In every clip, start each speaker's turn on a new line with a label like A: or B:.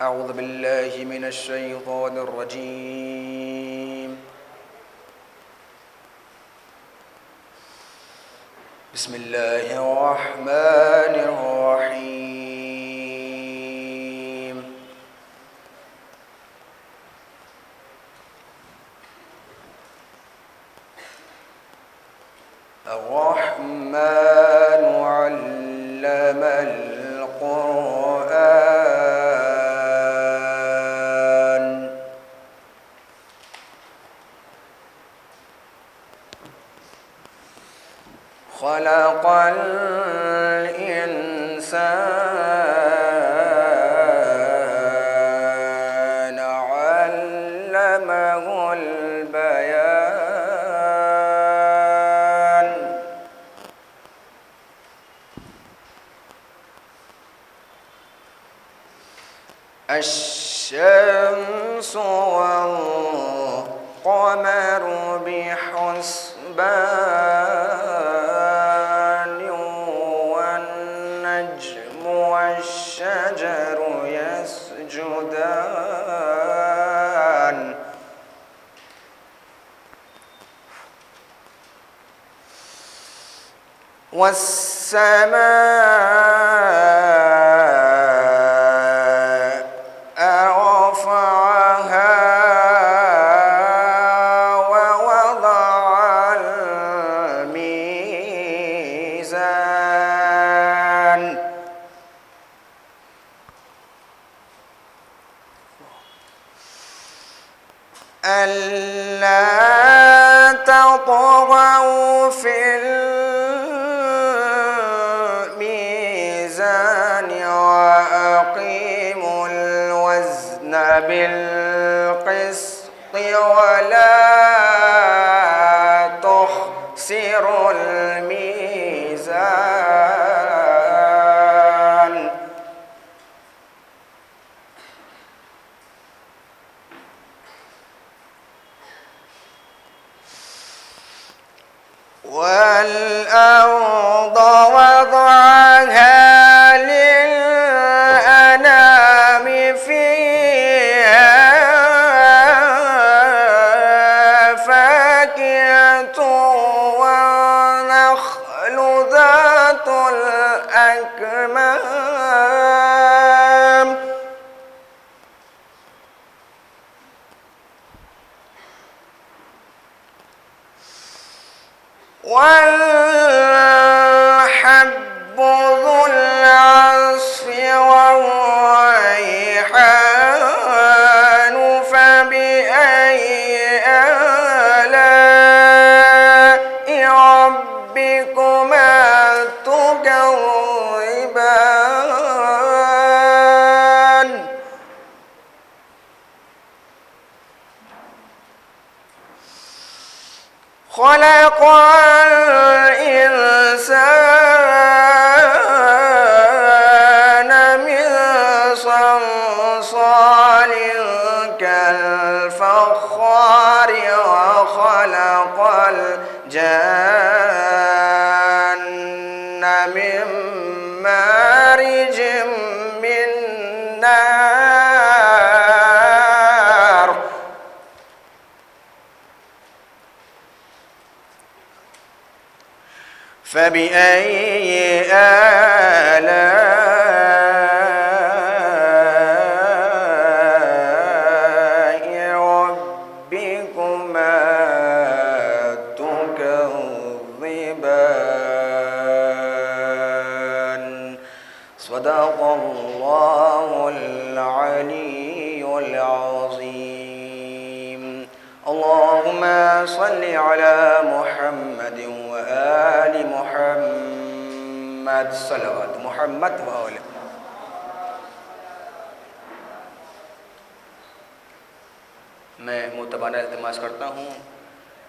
A: أعوذ بالله من الشيطان الرجيم. بسم الله الرحمن الرحيم. الرحمن علم القرآن خلق الإنسان علمه البيان. الشمس والقمر بحسبان والنجم والشجر يسجدان والسماء رفعها ووضع الميزان ألا تطغوا في الميزان وأقيموا الوزن بالقسط ولا تخسروا الميزان والأرض وضعها للأنام فيها فاكهة ونخل ذات الأكمام والحب ذو العصف والريحان فبأي آلاء ربكما تكذبان خلق الإنسان من صلصال كالفخار وخلق الجن من مارج من نار فبأي آلاء ربكما تكذبان صدق الله العلي العظيم. اللهم صل على محمد وآل محمد صلوات محمد وآل. میں متبانہ التماس کرتا ہوں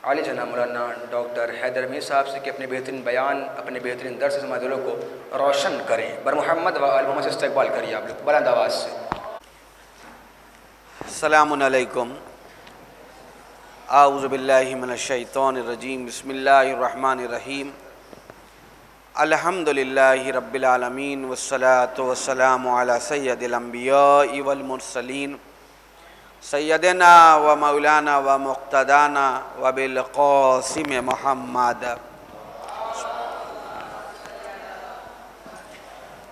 A: عالی جناب مولانا ڈاکٹر حیدر امیر صاحب سے کہ اپنے بہترین بیان اپنے بہترین درس سے ہمارے دلوں کو روشن کریں. بر محمد و آل محمد سے استقبال کریے آپ لوگ بلند آواز سے.
B: السلام علیکم. اعوذ باللہ من الشیطان الرجیم. بسم اللہ الرحمن الرحیم. الحمدللہ رب العالمین والصلاة والسلام علی سید الانبیاء والمرسلین سیدنا و مولانا و مقتدانا و بالقاسم محمد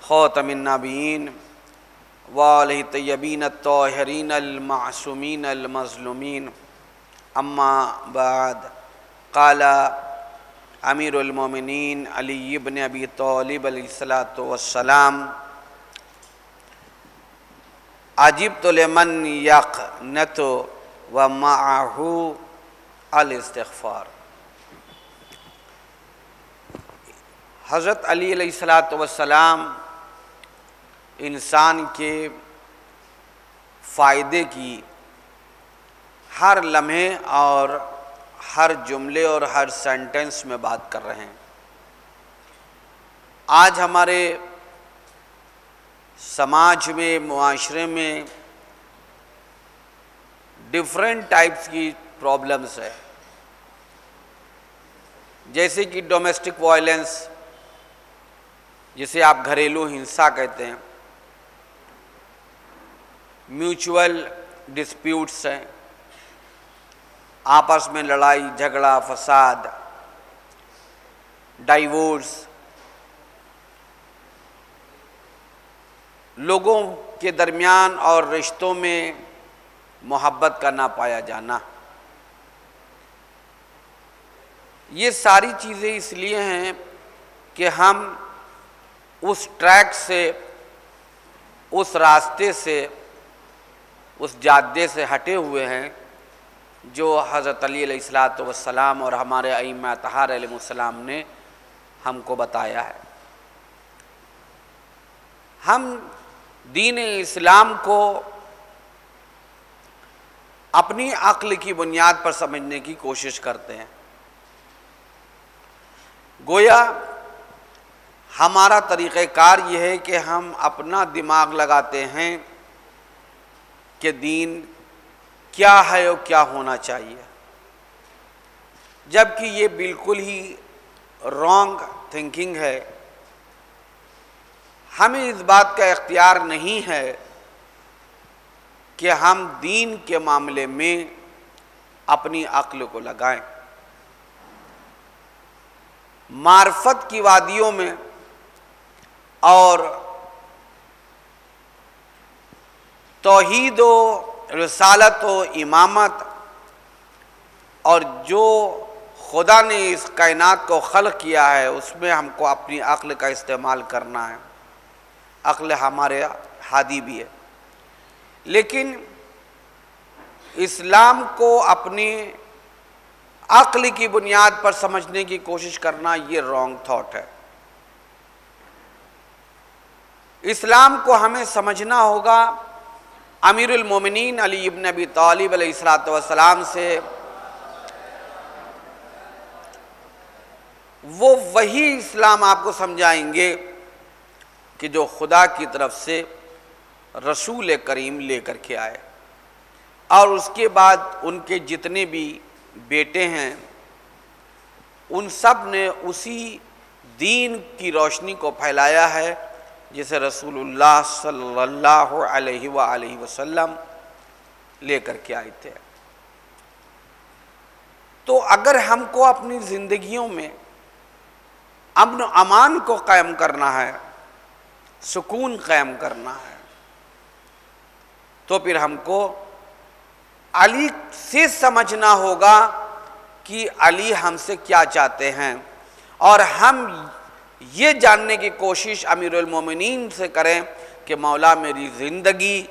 B: خاتم النبیین وآلہ طیبین الطاہرین المعصومین المظلومین اما بعد قال امیر المومنین علی بن ابی طالب علیہ السلام عجبت لمن یقنت ومعہ الاستغفار۔ حضرت علی علیہ السلام انسان کے فائدے کی ہر لمحے اور ہر جملے اور ہر سینٹنس میں بات کر رہے ہیں۔ آج ہمارے سماج میں، معاشرے میں ڈیفرنٹ ٹائپس کی پرابلمس ہے، جیسے کہ ڈومیسٹک وائلنس، جسے آپ گھریلو ہنسا کہتے ہیں، میوچول ڈسپیوٹس ہیں، آپس میں لڑائی جھگڑا فساد، ڈائیورس، لوگوں کے درمیان اور رشتوں میں محبت کا نہ پایا جانا۔ یہ ساری چیزیں اس لیے ہیں کہ ہم اس ٹریک سے، اس راستے سے، اس جادے سے ہٹے ہوئے ہیں جو حضرت علی علیہ السلام اور ہمارے ائمہ اطہار علیہ السلام نے ہم کو بتایا ہے۔ ہم دین اسلام کو اپنی عقل کی بنیاد پر سمجھنے کی کوشش کرتے ہیں، گویا ہمارا طریقہ کار یہ ہے کہ ہم اپنا دماغ لگاتے ہیں کہ دین کیا ہے اور کیا ہونا چاہیے، جبکہ یہ بالکل ہی رانگ تھنکنگ ہے۔ ہمیں اس بات کا اختیار نہیں ہے کہ ہم دین کے معاملے میں اپنی عقل کو لگائیں۔ معرفت کی وادیوں میں اور توحید و رسالت و امامت اور جو خدا نے اس کائنات کو خلق کیا ہے اس میں ہم کو اپنی عقل کا استعمال کرنا ہے۔ عقل ہمارے ہادی بھی ہے، لیکن اسلام کو اپنی عقل کی بنیاد پر سمجھنے کی کوشش کرنا یہ رانگ تھاٹ ہے۔ اسلام کو ہمیں سمجھنا ہوگا امیر المومنین علی بن ابی طالب علیہ السلام سے، وہ وہی اسلام آپ کو سمجھائیں گے کہ جو خدا کی طرف سے رسول کریم لے کر کے آئے، اور اس کے بعد ان کے جتنے بھی بیٹے ہیں ان سب نے اسی دین کی روشنی کو پھیلایا ہے جسے رسول اللہ صلی اللہ علیہ وآلہ وسلم لے کر کے آئے تھے۔ تو اگر ہم کو اپنی زندگیوں میں امن و امان کو قائم کرنا ہے، سکون قائم کرنا ہے، تو پھر ہم کو علی سے سمجھنا ہوگا کہ علی ہم سے کیا چاہتے ہیں، اور ہم یہ جاننے کی کوشش امیر المومنین سے کریں کہ مولا میری زندگی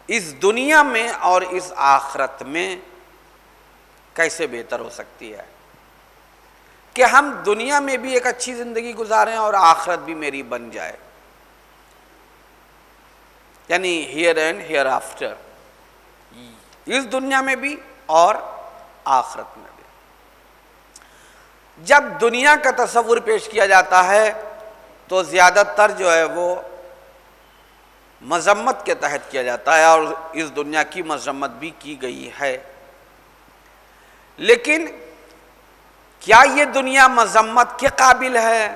B: اس دنیا میں اور اس آخرت میں کیسے بہتر ہو سکتی ہے، کہ ہم دنیا میں بھی ایک اچھی زندگی گزاریں اور آخرت بھی میری بن جائے، یعنی ہیئر اینڈ ہیئر آفٹر، اس دنیا میں بھی اور آخرت میں بھی۔ جب دنیا کا تصور پیش کیا جاتا ہے تو زیادہ تر جو ہے وہ مذمت کے تحت کیا جاتا ہے، اور اس دنیا کی مذمت بھی کی گئی ہے، لیکن کیا یہ دنیا مذمت کے قابل ہے؟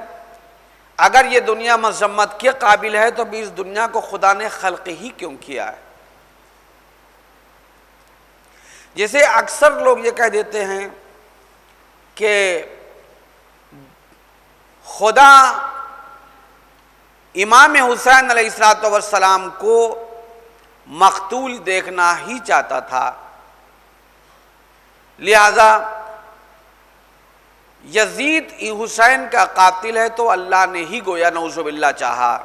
B: اگر یہ دنیا مذمت کے قابل ہے تو بھی اس دنیا کو خدا نے خلق ہی کیوں کیا ہے؟ جیسے اکثر لوگ یہ کہہ دیتے ہیں کہ خدا امام حسین علیہ السلام کو مقتول دیکھنا ہی چاہتا تھا، لہذا یزید حسین کا قاتل ہے تو اللہ نے ہی گویا نعوذ باللہ چاہا۔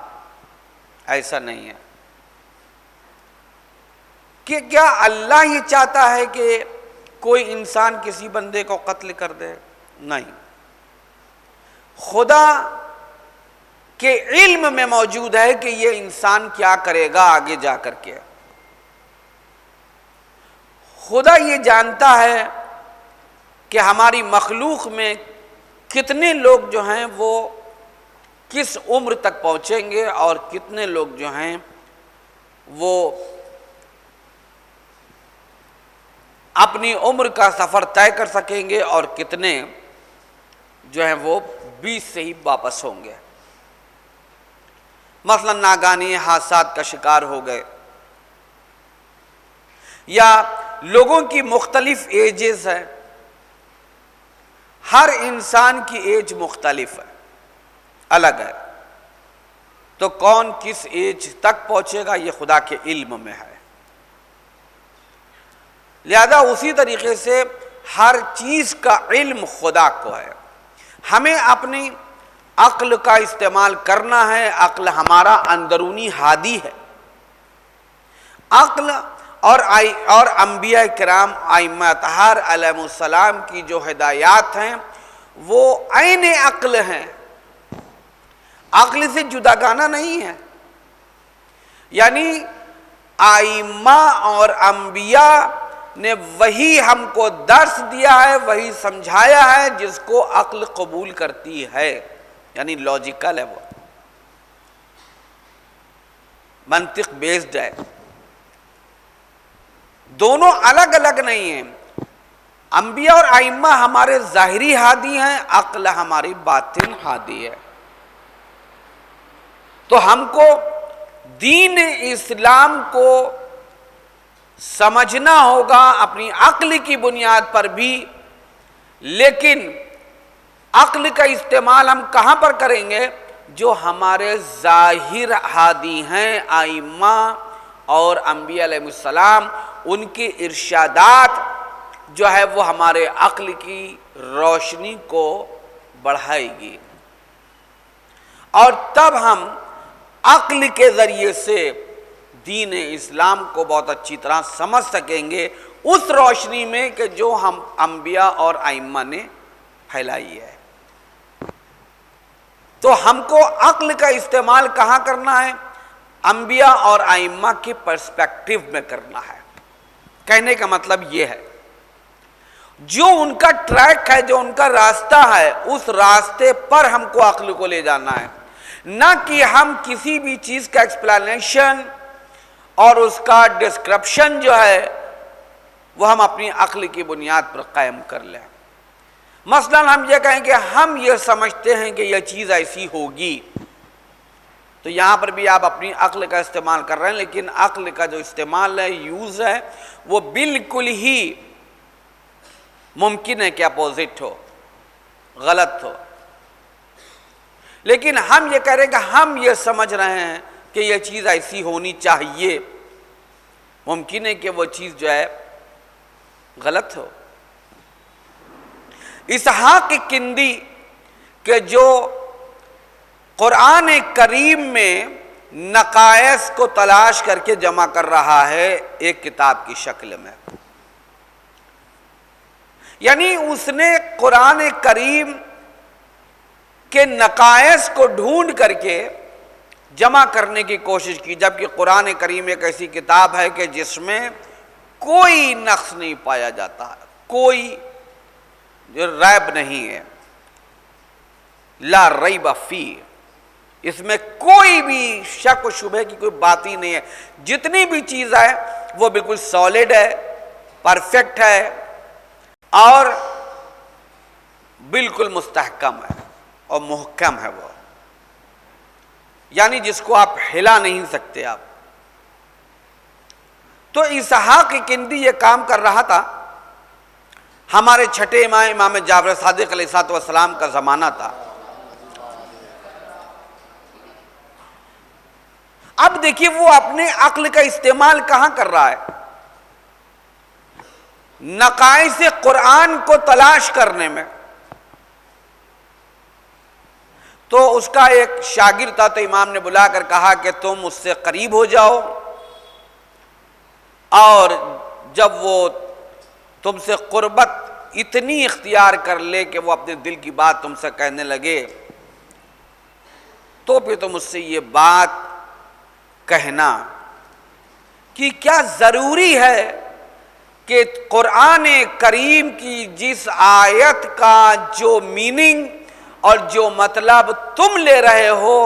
B: ایسا نہیں ہے کہ کیا اللہ یہ چاہتا ہے کہ کوئی انسان کسی بندے کو قتل کر دے؟ نہیں، خدا کے علم میں موجود ہے کہ یہ انسان کیا کرے گا آگے جا کر کے۔ خدا یہ جانتا ہے کہ ہماری مخلوق میں کتنے لوگ جو ہیں وہ کس عمر تک پہنچیں گے اور کتنے لوگ جو ہیں وہ اپنی عمر کا سفر طے کر سکیں گے اور کتنے جو ہیں وہ 20 سے ہی واپس ہوں گے۔ مثلا ناگہانی حادثات کا شکار ہو گئے، یا لوگوں کی مختلف ایجز ہیں، ہر انسان کی ایج مختلف ہے، الگ ہے، تو کون کس ایج تک پہنچے گا یہ خدا کے علم میں ہے۔ لہذا اسی طریقے سے ہر چیز کا علم خدا کو ہے، ہمیں اپنی عقل کا استعمال کرنا ہے۔ عقل ہمارا اندرونی ہادی ہے۔ عقل اور انبیاء کرام ائمہ اطہار علیہم السلام کی جو ہدایات ہیں وہ عین عقل ہیں، عقل سے جداگانہ نہیں ہے۔ یعنی ائمہ اور انبیاء نے وہی ہم کو درس دیا ہے، وہی سمجھایا ہے جس کو عقل قبول کرتی ہے، یعنی لاجیکل ہے، وہ منطق بیسڈ ہے۔ دونوں الگ الگ نہیں ہیں۔ انبیاء اور ائمہ ہمارے ظاہری ہادی ہیں، عقل ہماری باطن ہادی ہے۔ تو ہم کو دین اسلام کو سمجھنا ہوگا اپنی عقل کی بنیاد پر بھی، لیکن عقل کا استعمال ہم کہاں پر کریں گے؟ جو ہمارے ظاہر ہادی ہیں ائمہ اور انبیاء علیہ السلام، ان کی ارشادات جو ہے وہ ہمارے عقل کی روشنی کو بڑھائے گی، اور تب ہم عقل کے ذریعے سے دین اسلام کو بہت اچھی طرح سمجھ سکیں گے، اس روشنی میں کہ جو ہم انبیاء اور ائمہ نے پھیلائی ہے۔ تو ہم کو عقل کا استعمال کہاں کرنا ہے؟ انبیاء اور ائمہ کے پرسپیکٹیو میں کرنا ہے۔ کہنے کا مطلب یہ ہے جو ان کا ٹریک ہے، جو ان کا راستہ ہے، اس راستے پر ہم کو عقل کو لے جانا ہے، نہ کہ ہم کسی بھی چیز کا ایکسپلینیشن اور اس کا ڈسکرپشن جو ہے وہ ہم اپنی عقل کی بنیاد پر قائم کر لیں۔ مثلا ہم یہ کہیں کہ ہم یہ سمجھتے ہیں کہ یہ چیز ایسی ہوگی، تو یہاں پر بھی آپ اپنی عقل کا استعمال کر رہے ہیں، لیکن عقل کا جو استعمال ہے، یوز ہے، وہ بالکل ہی ممکن ہے کہ اپوزٹ ہو، غلط ہو۔ لیکن ہم یہ کہہ رہے ہیں کہ ہم یہ سمجھ رہے ہیں کہ یہ چیز ایسی ہونی چاہیے، ممکن ہے کہ وہ چیز جو ہے غلط ہو۔ اسحاق کندی کہ جو قرآن کریم میں نقائص کو تلاش کر کے جمع کر رہا ہے ایک کتاب کی شکل میں، یعنی اس نے قرآن کریم کے نقائص کو ڈھونڈ کر کے جمع کرنے کی کوشش کی، جبکہ قرآن کریم ایک ایسی کتاب ہے کہ جس میں کوئی نقص نہیں پایا جاتا، کوئی ریب نہیں ہے، لا ریب فیہ، اس میں کوئی بھی شک و شبہ کی کوئی بات ہی نہیں ہے۔ جتنی بھی چیز ہے وہ بالکل سالڈ ہے، پرفیکٹ ہے اور بالکل مستحکم ہے اور محکم ہے وہ۔ یعنی جس کو آپ ہلا نہیں سکتے آپ. تو اسحاق کندی یہ کام کر رہا تھا. ہمارے چھٹے امام امام جعفر صادق علیہ الصلوۃ والسلام کا زمانہ تھا. اب دیکھیے وہ اپنے عقل کا استعمال کہاں کر رہا ہے؟ نقائص قرآن کو تلاش کرنے میں. تو اس کا ایک شاگرد تھا، تو امام نے بلا کر کہا کہ تم اس سے قریب ہو جاؤ، اور جب وہ تم سے قربت اتنی اختیار کر لے کہ وہ اپنے دل کی بات تم سے کہنے لگے، تو پھر تم اس سے یہ بات کہنا کہ کیا ضروری ہے کہ قرآن کریم کی جس آیت کا جو میننگ اور جو مطلب تم لے رہے ہو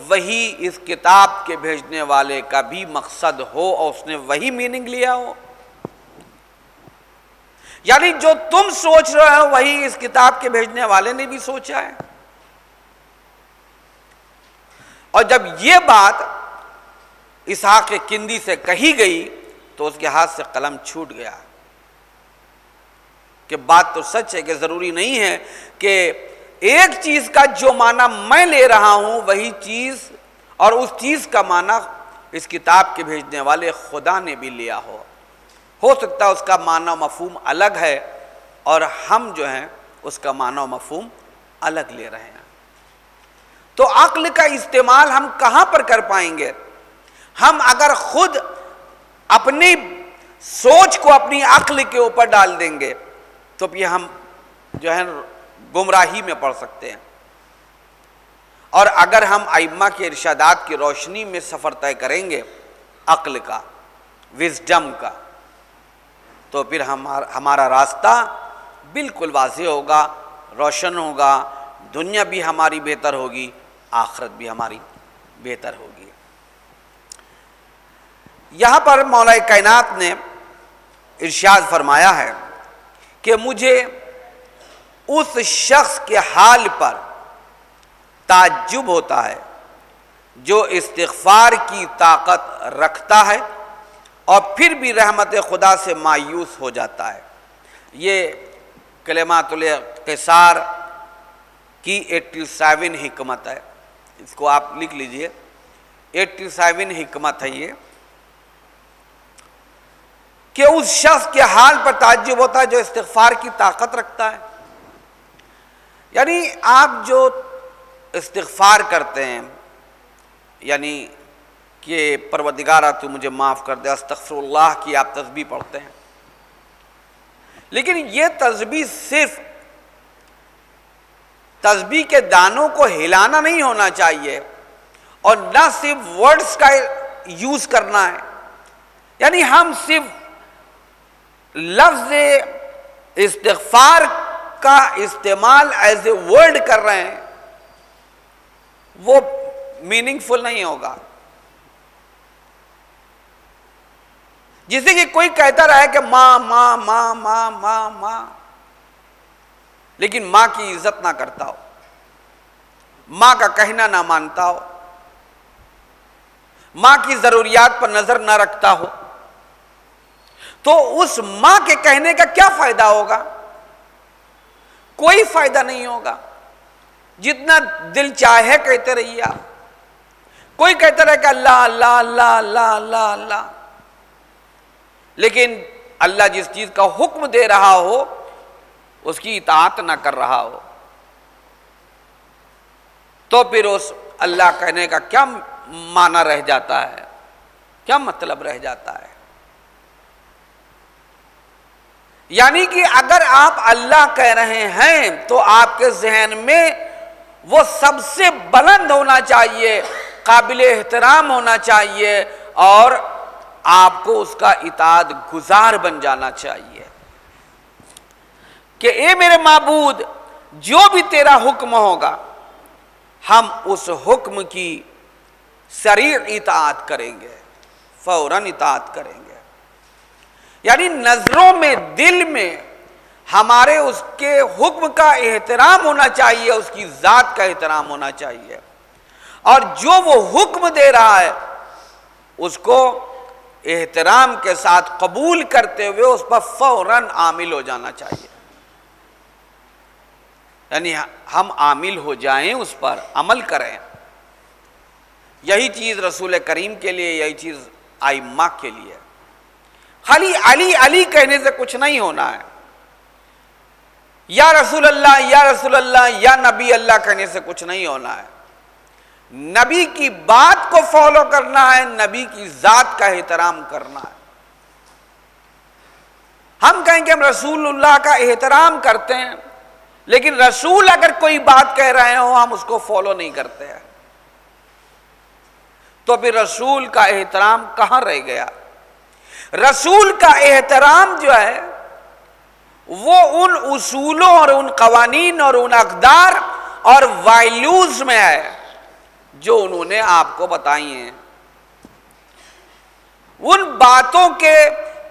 B: وہی اس کتاب کے بھیجنے والے کا بھی مقصد ہو اور اس نے وہی میننگ لیا ہو. یعنی جو تم سوچ رہے ہو وہی اس کتاب کے بھیجنے والے نے بھی سوچا ہے. اور جب یہ بات اسحاق کندی سے کہی گئی تو اس کے ہاتھ سے قلم چھوٹ گیا کہ بات تو سچ ہے کہ ضروری نہیں ہے کہ ایک چیز کا جو معنی میں لے رہا ہوں وہی چیز اور اس چیز کا معنی اس کتاب کے بھیجنے والے خدا نے بھی لیا ہو سکتا ہے اس کا معنی و مفہوم الگ ہے اور ہم جو ہیں اس کا معنی و مفہوم الگ لے رہے ہیں. تو عقل کا استعمال ہم کہاں پر کر پائیں گے؟ ہم اگر خود اپنی سوچ کو اپنی عقل کے اوپر ڈال دیں گے تو پھر ہم جو ہے گمراہی میں پڑ سکتے ہیں. اور اگر ہم ائمہ کے ارشادات کی روشنی میں سفر طے کریں گے عقل کا، وزڈم کا، تو پھر ہمارا راستہ بالکل واضح ہوگا، روشن ہوگا، دنیا بھی ہماری بہتر ہوگی، آخرت بھی ہماری بہتر ہوگی. یہاں پر مولا کائنات نے ارشاد فرمایا ہے کہ مجھے اس شخص کے حال پر تعجب ہوتا ہے جو استغفار کی طاقت رکھتا ہے اور پھر بھی رحمت خدا سے مایوس ہو جاتا ہے. یہ کلمات القصار کی 87 حکمت ہے، اس کو آپ لکھ لیجئے. 87 حکمت ہے یہ کہ اس شخص کے حال پر تعجب ہوتا ہے جو استغفار کی طاقت رکھتا ہے. یعنی آپ جو استغفار کرتے ہیں، یعنی کہ پروردگارا تو مجھے معاف کر دے، استغفر اللہ کی آپ تسبیح پڑھتے ہیں، لیکن یہ تسبیح صرف تسبیح کے دانوں کو ہلانا نہیں ہونا چاہیے اور نہ صرف ورڈز کا یوز کرنا ہے. یعنی ہم صرف لفظ استغفار کا استعمال ایز اے ورڈ کر رہے ہیں، وہ میننگ فل نہیں ہوگا. جیسے کہ کوئی کہتا رہا ہے کہ ماں ماں ماں ماں ماں ماں، لیکن ماں کی عزت نہ کرتا ہو، ماں کا کہنا نہ مانتا ہو، ماں کی ضروریات پر نظر نہ رکھتا ہو، تو اس ماں کے کہنے کا کیا فائدہ ہوگا؟ کوئی فائدہ نہیں ہوگا. جتنا دل چاہے کہتے رہیے آپ. کوئی کہتا رہے کہ اللہ اللہ اللہ اللہ اللہ اللہ، لیکن اللہ جس چیز کا حکم دے رہا ہو اس کی اطاعت نہ کر رہا ہو، تو پھر اس اللہ کہنے کا کیا معنی رہ جاتا ہے، کیا مطلب رہ جاتا ہے؟ یعنی کہ اگر آپ اللہ کہہ رہے ہیں تو آپ کے ذہن میں وہ سب سے بلند ہونا چاہیے، قابل احترام ہونا چاہیے اور آپ کو اس کا اطاعت گزار بن جانا چاہیے کہ اے میرے معبود، جو بھی تیرا حکم ہوگا ہم اس حکم کی سریع اطاعت کریں گے، فوراً اطاعت کریں گے. یعنی نظروں میں، دل میں ہمارے اس کے حکم کا احترام ہونا چاہیے، اس کی ذات کا احترام ہونا چاہیے. اور جو وہ حکم دے رہا ہے اس کو احترام کے ساتھ قبول کرتے ہوئے اس پر فوراً عامل ہو جانا چاہیے. یعنی ہم عامل ہو جائیں، اس پر عمل کریں. یہی چیز رسول کریم کے لیے، یہی چیز ائمہ کے لیے. خالی علی علی کہنے سے کچھ نہیں ہونا ہے. یا رسول اللہ یا رسول اللہ یا نبی اللہ کہنے سے کچھ نہیں ہونا ہے. نبی کی بات کو فالو کرنا ہے، نبی کی ذات کا احترام کرنا ہے. ہم کہیں کہ ہم رسول اللہ کا احترام کرتے ہیں، لیکن رسول اگر کوئی بات کہہ رہے ہوں ہم اس کو فالو نہیں کرتے ہیں، تو پھر رسول کا احترام کہاں رہ گیا؟ رسول کا احترام جو ہے وہ ان اصولوں اور ان قوانین اور ان اقدار اور ویلیوز میں ہے جو انہوں نے آپ کو بتائی ہیں. ان باتوں کے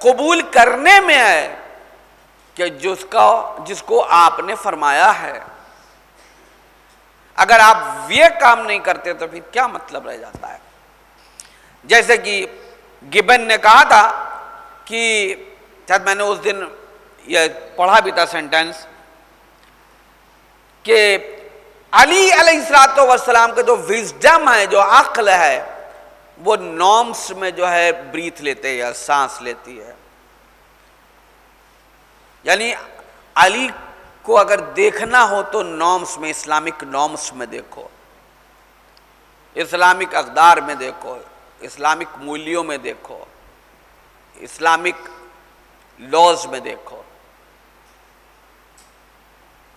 B: قبول کرنے میں ہے کہ جس کو آپ نے فرمایا ہے. اگر آپ یہ کام نہیں کرتے تو پھر کیا مطلب رہ جاتا ہے؟ جیسے کہ گبن نے کہا تھا کہ شاید میں نے اس دن یہ پڑھا بھی تھا سینٹینس کہ علی علیہ الصلوۃ والسلام کے جو وزڈم ہے، جو عقل ہے، وہ نارمس میں جو ہے بریتھ لیتے یا سانس لیتی ہے. یعنی علی کو اگر دیکھنا ہو تو نارمس میں، اسلامک نارمس میں دیکھو، اسلامک اقدار میں دیکھو، اسلامک مولیوں میں دیکھو، اسلامک لاز میں دیکھو.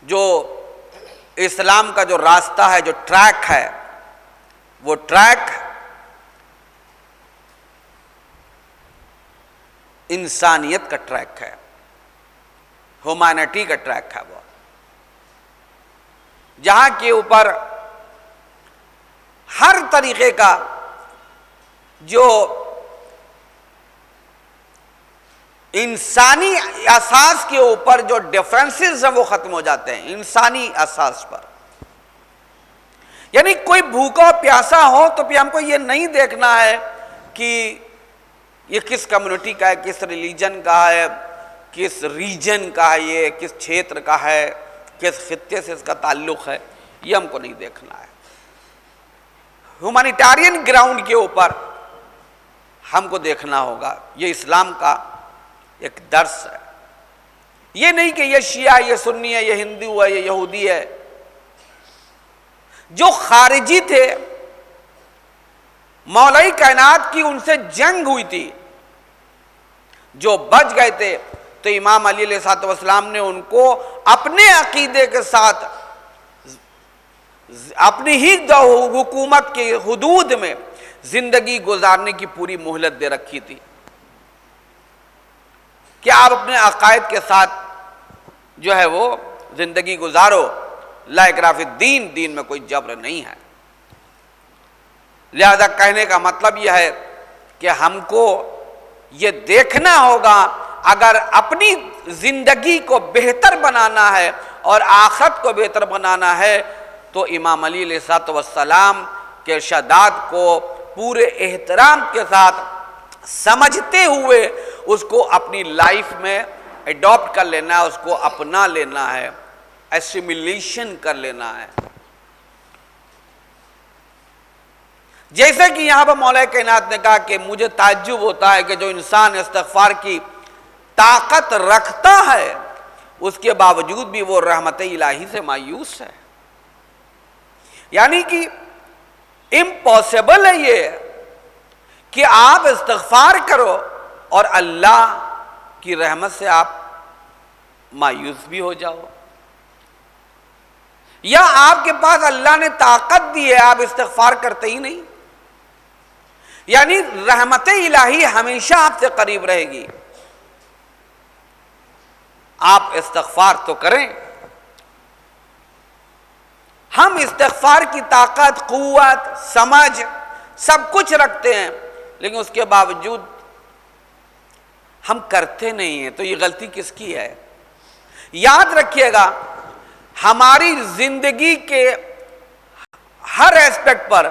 B: جو اسلام کا جو راستہ ہے، جو ٹریک ہے، وہ ٹریک انسانیت کا ٹریک ہے، ہیومینٹی کا ٹریک ہے. وہ جہاں کے اوپر ہر طریقے کا جو انسانی اساس کے اوپر جو ڈیفرنسز ہیں وہ ختم ہو جاتے ہیں انسانی اساس پر. یعنی کوئی بھوکا پیاسا ہو تو پھر ہم کو یہ نہیں دیکھنا ہے کہ یہ کس کمیونٹی کا ہے، کس ریلیجن کا ہے، کس ریجن کا ہے، یہ کس چھیتر کا ہے، کس خطے سے اس کا تعلق ہے، یہ ہم کو نہیں دیکھنا ہے. ہیومینیٹیرین گراؤنڈ کے اوپر ہم کو دیکھنا ہوگا. یہ اسلام کا ایک درس ہے. یہ نہیں کہ یہ شیعہ ہے، یہ سنی ہے، یہ ہندو ہے، یہ یہودی ہے. جو خارجی تھے، مولا کائنات کی ان سے جنگ ہوئی تھی، جو بچ گئے تھے تو امام علی علیہ الصلوۃ والسلام نے ان کو اپنے عقیدے کے ساتھ اپنی ہی حکومت کے حدود میں زندگی گزارنے کی پوری مہلت دے رکھی تھی کہ آپ اپنے عقائد کے ساتھ جو ہے وہ زندگی گزارو. لا اکراہ فی الدین، دین میں کوئی جبر نہیں ہے. لہذا کہنے کا مطلب یہ ہے کہ ہم کو یہ دیکھنا ہوگا، اگر اپنی زندگی کو بہتر بنانا ہے اور آخرت کو بہتر بنانا ہے تو امام علی علیہ الصلوۃ والسلام کے ارشادات کو پورے احترام کے ساتھ سمجھتے ہوئے اس کو اپنی لائف میں ایڈاپٹ کر لینا ہے، اس کو اپنا لینا ہے، ایسیمیلیشن کر لینا ہے. جیسے کہ یہاں پر مولا کائنات نے کہا کہ مجھے تعجب ہوتا ہے کہ جو انسان استغفار کی طاقت رکھتا ہے اس کے باوجود بھی وہ رحمت الہی سے مایوس ہے. یعنی کہ امپاسبل ہے یہ کہ آپ استغفار کرو اور اللہ کی رحمت سے آپ مایوس بھی ہو جاؤ، یا آپ کے پاس اللہ نے طاقت دی ہے آپ استغفار کرتے ہی نہیں. یعنی رحمت الہی ہمیشہ آپ سے قریب رہے گی. آپ استغفار تو کریں. ہم استغفار کی طاقت، قوت، سمجھ سب کچھ رکھتے ہیں، لیکن اس کے باوجود ہم کرتے نہیں ہیں. تو یہ غلطی کس کی ہے؟ یاد رکھیے گا، ہماری زندگی کے ہر ایسپیکٹ پر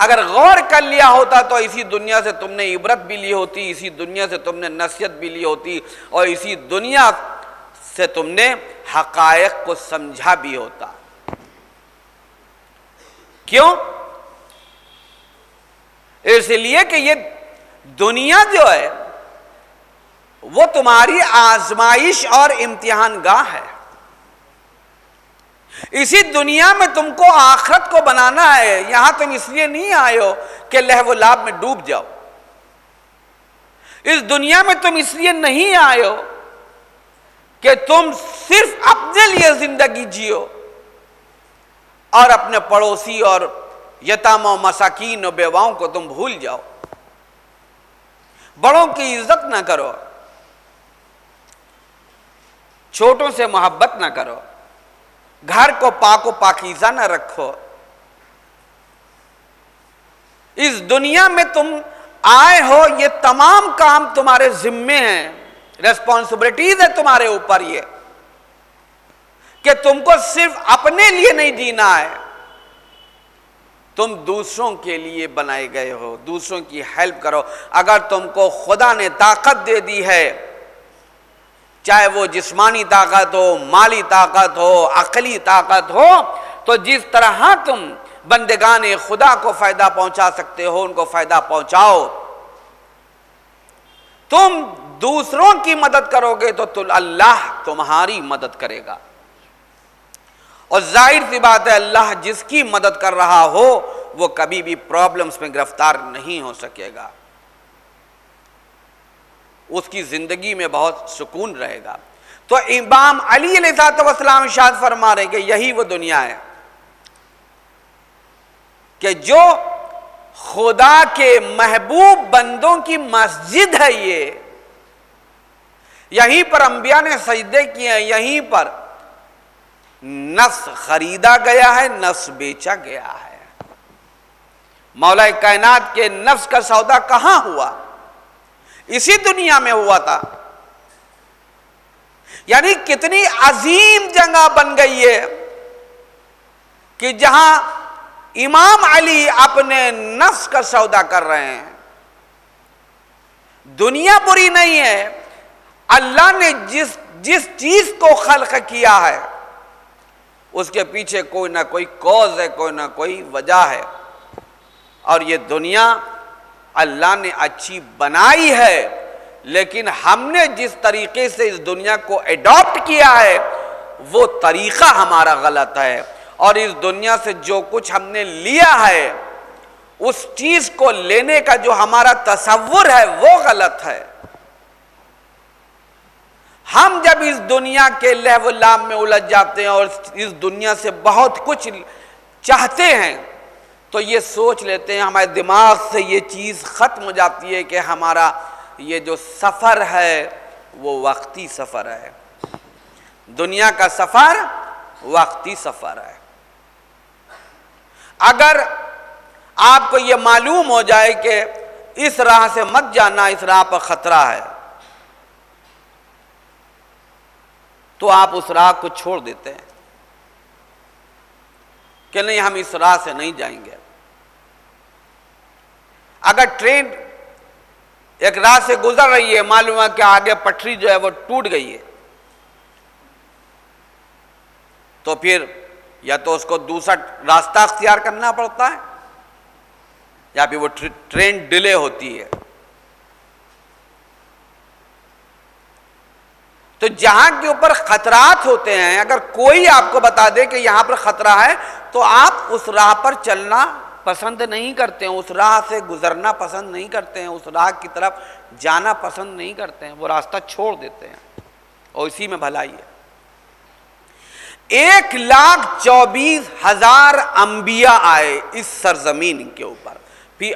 B: اگر غور کر لیا ہوتا تو اسی دنیا سے تم نے عبرت بھی لی ہوتی، اسی دنیا سے تم نے نصیحت بھی لی ہوتی، اور اسی دنیا سے تم نے حقائق کو سمجھا بھی ہوتا۔ کیوں؟ اس لیے کہ یہ دنیا جو ہے وہ تمہاری آزمائش اور امتحان گاہ ہے۔ اسی دنیا میں تم کو آخرت کو بنانا ہے۔ یہاں تم اس لیے نہیں آئے ہو کہ لہو و لعب میں ڈوب جاؤ۔ اس دنیا میں تم اس لیے نہیں آئے ہو کہ تم صرف اپنے لیے زندگی جیو اور اپنے پڑوسی اور یتامى و مساکین و بیواؤں کو تم بھول جاؤ، بڑوں کی عزت نہ کرو، چھوٹوں سے محبت نہ کرو، گھر کو پاک و پاکیزہ نہ رکھو۔ اس دنیا میں تم آئے ہو، یہ تمام کام تمہارے ذمے ہیں، ریسپانسبلٹیز ہے تمہارے اوپر یہ کہ تم کو صرف اپنے لیے نہیں جینا ہے، تم دوسروں کے لیے بنائے گئے ہو، دوسروں کی ہیلپ کرو۔ اگر تم کو خدا نے طاقت دے دی ہے، چاہے وہ جسمانی طاقت ہو، مالی طاقت ہو، عقلی طاقت ہو، تو جس طرح تم بندگان خدا کو فائدہ پہنچا سکتے ہو ان کو فائدہ پہنچاؤ۔ تم دوسروں کی مدد کرو گے تو اللہ تمہاری مدد کرے گا، اور ظاہر سی بات ہے اللہ جس کی مدد کر رہا ہو وہ کبھی بھی پرابلمز میں گرفتار نہیں ہو سکے گا، اس کی زندگی میں بہت سکون رہے گا۔ تو امام علی علیہ السلام ارشاد فرما رہے کہ یہی وہ دنیا ہے کہ جو خدا کے محبوب بندوں کی مسجد ہے، یہ یہیں پر انبیاء نے سجدے کیے ہیں، یہیں پر نفس خریدا گیا ہے، نفس بیچا گیا ہے۔ مولا کائنات کے نفس کا سودا کہاں ہوا؟ اسی دنیا میں ہوا تھا۔ یعنی کتنی عظیم جگہ بن گئی ہے کہ جہاں امام علی اپنے نفس کا سودا کر رہے ہیں۔ دنیا بری نہیں ہے، اللہ نے جس چیز کو خلق کیا ہے اس کے پیچھے کوئی نہ کوئی کوز ہے، کوئی نہ کوئی وجہ ہے، اور یہ دنیا اللہ نے اچھی بنائی ہے، لیکن ہم نے جس طریقے سے اس دنیا کو ایڈاپٹ کیا ہے وہ طریقہ ہمارا غلط ہے، اور اس دنیا سے جو کچھ ہم نے لیا ہے اس چیز کو لینے کا جو ہمارا تصور ہے وہ غلط ہے۔ ہم جب اس دنیا کے لہو و لعب میں الجھ جاتے ہیں اور اس دنیا سے بہت کچھ چاہتے ہیں تو یہ سوچ لیتے ہیں، ہمارے دماغ سے یہ چیز ختم ہو جاتی ہے کہ ہمارا یہ جو سفر ہے وہ وقتی سفر ہے، دنیا کا سفر وقتی سفر ہے۔ اگر آپ کو یہ معلوم ہو جائے کہ اس راہ سے مت جانا، اس راہ پر خطرہ ہے، تو آپ اس راہ کو چھوڑ دیتے ہیں کہ نہیں ہم اس راہ سے نہیں جائیں گے۔ اگر ٹرین ایک راہ سے گزر رہی ہے، معلوم ہے کہ آگے پٹری جو ہے وہ ٹوٹ گئی ہے، تو پھر یا تو اس کو دوسرا راستہ اختیار کرنا پڑتا ہے یا پھر وہ ٹرین ڈیلے ہوتی ہے۔ تو جہاں کے اوپر خطرات ہوتے ہیں، اگر کوئی آپ کو بتا دے کہ یہاں پر خطرہ ہے تو آپ اس راہ پر چلنا پسند نہیں کرتے ہیں، اس راہ سے گزرنا پسند نہیں کرتے ہیں، اس راہ کی طرف جانا پسند نہیں کرتے ہیں، وہ راستہ چھوڑ دیتے ہیں، اور اسی میں بھلائی ہے۔ 1,24,000 انبیاء آئے اس سرزمین کے اوپر، پھر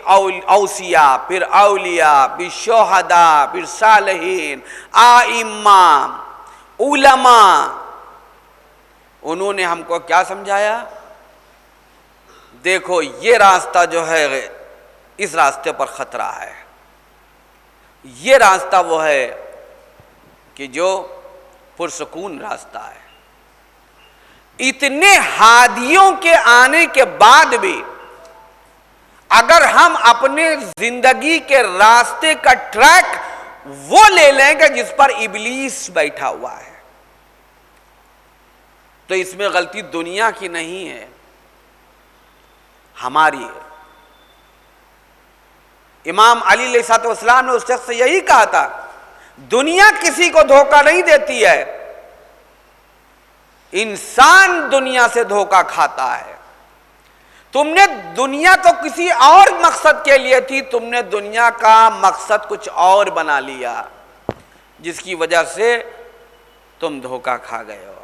B: اوصیاء، پھر اولیاء، پھر شہداء، پھر صالحین، ائمہ، علماء۔ انہوں نے ہم کو کیا سمجھایا؟ دیکھو یہ راستہ جو ہے اس راستے پر خطرہ ہے، یہ راستہ وہ ہے کہ جو پرسکون راستہ ہے۔ اتنے ہادیوں کے آنے کے بعد بھی اگر ہم اپنے زندگی کے راستے کا ٹریک وہ لے لیں گے جس پر ابلیس بیٹھا ہوا ہے، تو اس میں غلطی دنیا کی نہیں ہے، ہماری ہے۔ امام علی علیہ السلام نے اس شخص سے یہی کہا تھا، دنیا کسی کو دھوکہ نہیں دیتی ہے، انسان دنیا سے دھوکہ کھاتا ہے۔ تم نے دنیا تو کسی اور مقصد کے لیے تھی، تم نے دنیا کا مقصد کچھ اور بنا لیا، جس کی وجہ سے تم دھوکہ کھا گئے ہو۔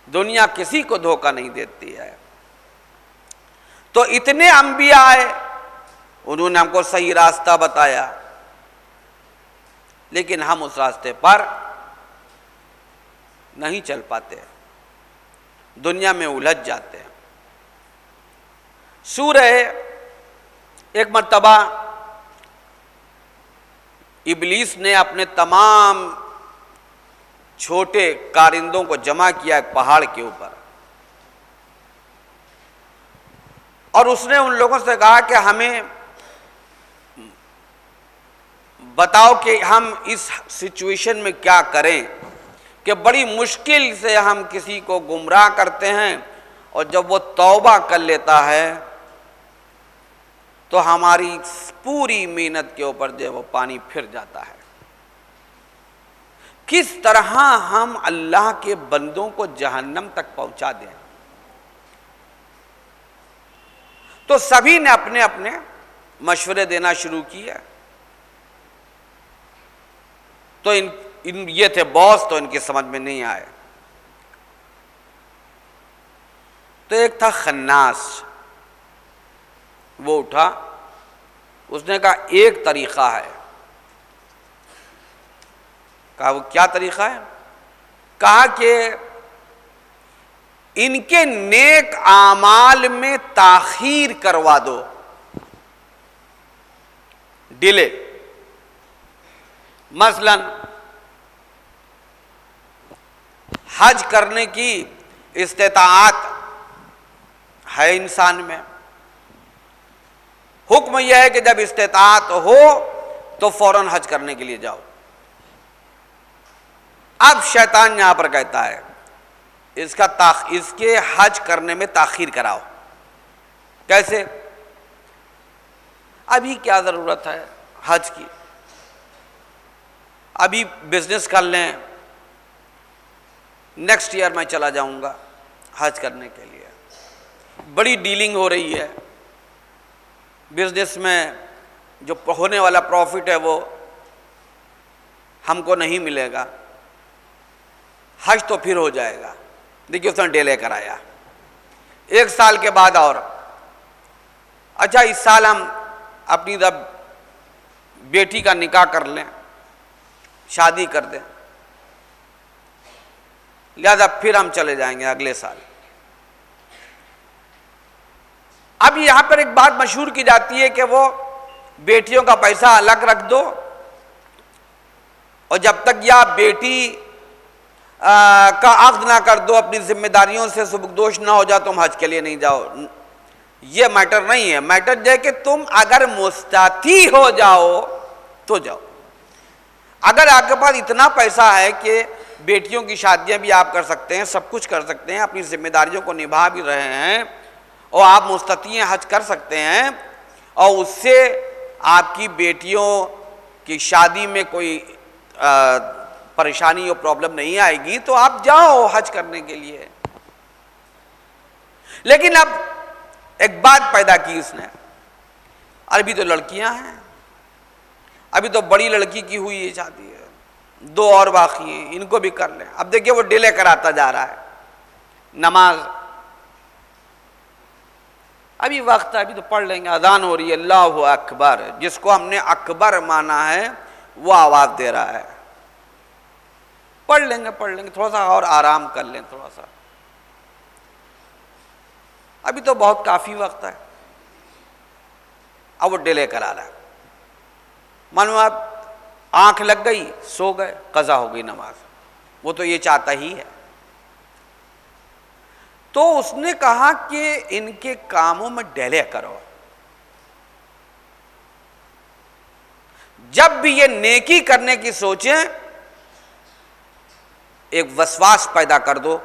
B: دنیا کسی کو دھوکہ نہیں دیتی ہے۔ تو اتنے انبیاء آئے، انہوں نے ہم کو صحیح راستہ بتایا، لیکن ہم اس راستے پر نہیں چل پاتے، دنیا میں الجھ جاتے ہیں۔ سورہ ایک مرتبہ ابلیس نے اپنے تمام چھوٹے کارندوں کو جمع کیا ایک پہاڑ کے اوپر، اور اس نے ان لوگوں سے کہا کہ ہمیں بتاؤ کہ ہم اس سچویشن میں کیا کریں کہ بڑی مشکل سے ہم کسی کو گمراہ کرتے ہیں، اور جب وہ توبہ کر لیتا ہے تو ہماری پوری محنت کے اوپر جو وہ پانی پھر جاتا ہے۔ کس طرح ہم اللہ کے بندوں کو جہنم تک پہنچا دیں؟ تو سبھی نے اپنے اپنے مشورے دینا شروع کیا۔ تو یہ تھے باس، تو ان کی سمجھ میں نہیں آئے۔ تو ایک تھا خناس، وہ اٹھا، اس نے کہا ایک طریقہ ہے۔ کہا وہ کیا طریقہ ہے؟ کہا کہ ان کے نیک اعمال میں تاخیر کروا دو، ڈیلے۔ مثلا حج کرنے کی استطاعت ہے انسان میں، حکم یہ ہے کہ جب استطاعت ہو تو فوراً حج کرنے کے لیے جاؤ۔ اب شیطان یہاں پر کہتا ہے اس کے حج کرنے میں تاخیر کراؤ۔ کیسے؟ ابھی کیا ضرورت ہے حج کی؟ ابھی بزنس کر لیں، نیکسٹ ایئر میں چلا جاؤں گا حج کرنے کے لیے۔ بڑی ڈیلنگ ہو رہی ہے بزنس میں، جو ہونے والا پروفٹ ہے وہ ہم کو نہیں ملے گا، حج تو پھر ہو جائے گا۔ دیکھیے اس نے ڈیلے کرایا، ایک سال کے بعد اور اچھا اس سال ہم اپنی بیٹی کا نکاح کر لیں، شادی کر دیں، لہذا پھر ہم چلے جائیں گے اگلے سال۔ اب یہاں پر ایک بات مشہور کی جاتی ہے کہ وہ بیٹیوں کا پیسہ الگ رکھ دو، اور جب تک یا بیٹی کا عقد نہ کر دو، اپنی ذمہ داریوں سے سبکدوش نہ ہو جاؤ، تم حج کے لیے نہیں جاؤ۔ یہ میٹر نہیں ہے، میٹر یہ ہے کہ تم اگر مستطیع ہو جاؤ تو جاؤ۔ اگر آپ کے پاس اتنا پیسہ ہے کہ بیٹیوں کی شادیاں بھی آپ کر سکتے ہیں، سب کچھ کر سکتے ہیں، اپنی ذمہ داریوں کو نبھا بھی رہے ہیں، اور آپ مستطیع حج کر سکتے ہیں، اور اس سے آپ کی بیٹیوں کی شادی میں کوئی پریشانی اور پرابلم نہیں آئے گی، تو آپ جاؤ حج کرنے کے لیے۔ لیکن اب ایک بات پیدا کی اس نے، ابھی تو لڑکیاں ہیں، ابھی تو بڑی لڑکی کی ہوئی ہے شادی ہے، 2 اور باقی ہیں، ان کو بھی کر لیں۔ اب دیکھیے وہ ڈیلے کراتا جا رہا ہے نماز۔ ابھی وقت ہے، ابھی تو پڑھ لیں گے، اذان ہو رہی ہے، اللہ اکبر، جس کو ہم نے اکبر مانا ہے وہ آواز دے رہا ہے، پڑھ لیں گے، تھوڑا سا اور آرام کر لیں، تھوڑا سا، ابھی تو بہت کافی وقت ہے۔ اب وہ ڈیلے کرا رہا ہے، معلوم آپ آنکھ لگ گئی، سو گئے، قضا ہو گئی نماز، وہ تو یہ چاہتا ہی ہے۔ تو اس نے کہا کہ ان کے کاموں میں ڈیلے کرو، جب بھی یہ نیکی کرنے کی سوچیں ایک وسواس پیدا کر دو